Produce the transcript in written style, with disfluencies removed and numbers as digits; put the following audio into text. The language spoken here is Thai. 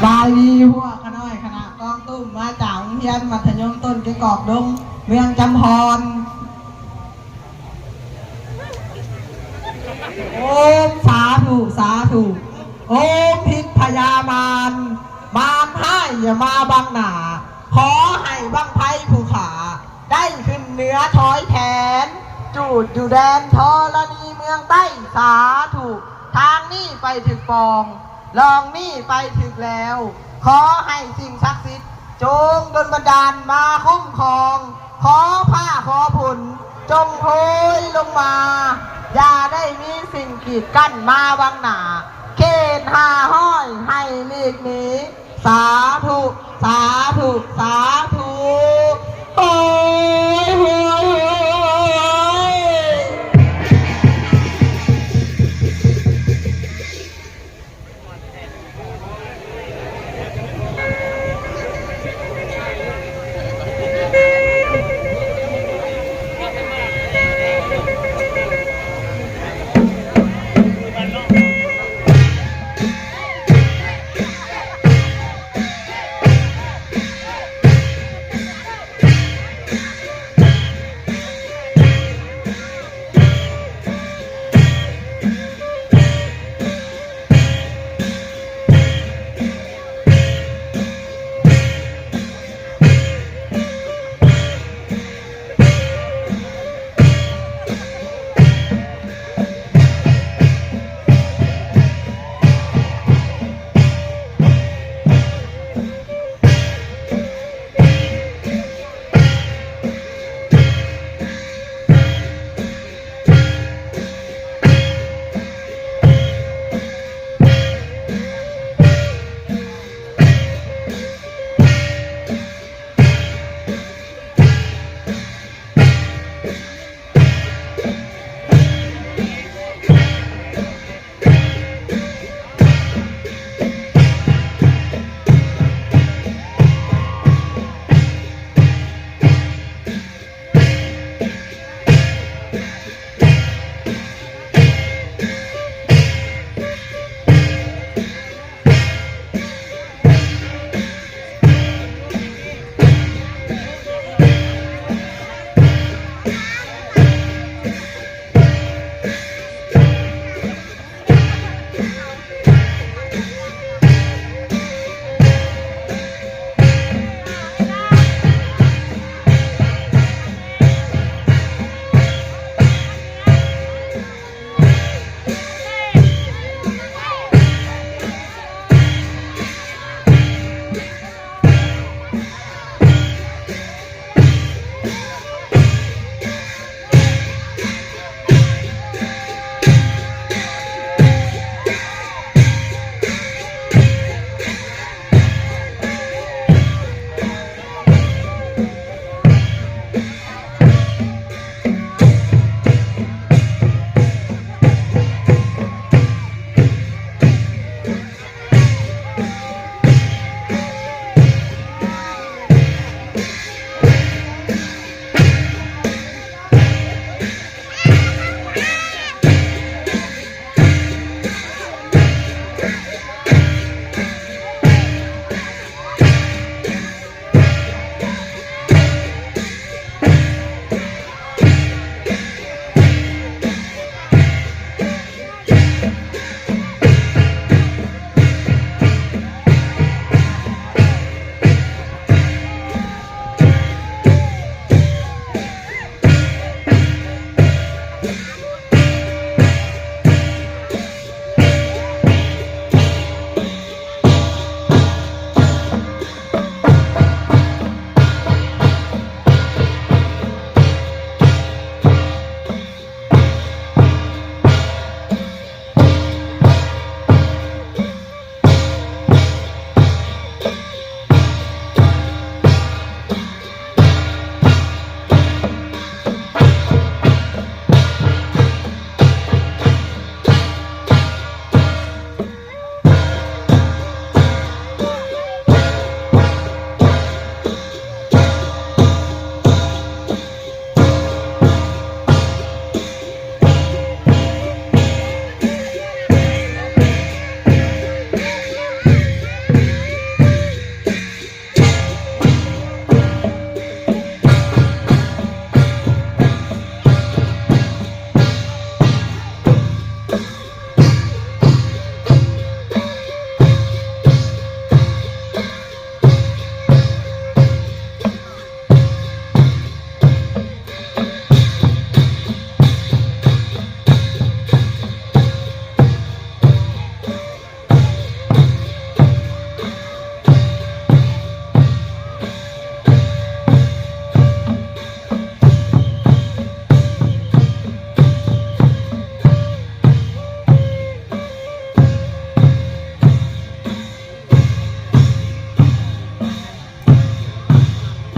บายดีพวกขน้อยคณะกองตุ้มมาจากโรงเรียนมัธยมต้นเกกอกดงเมืองจำพรโอมสาธุสาธุโอมพิษพยามารมารให้อย่ามาบังหนาขอให้บังไพ่ผู้ขาได้ขึ้นเหนือช้อยแขนจูดอยู่แดนธรณีเมืองใต้สาธุทางนี้ไปถึงปองลองนี่ไปถึงแล้วขอให้สิ่งศักดิ์สิทธิ์จงดลบันดาลมาคุ้มครองขอผ้าขอผลจงโผยลงมาอย่าได้มีสิ่งกีดกั้นมาบังหนาเขตหาห้อยให้หลีกหนีสาธุสาธุสา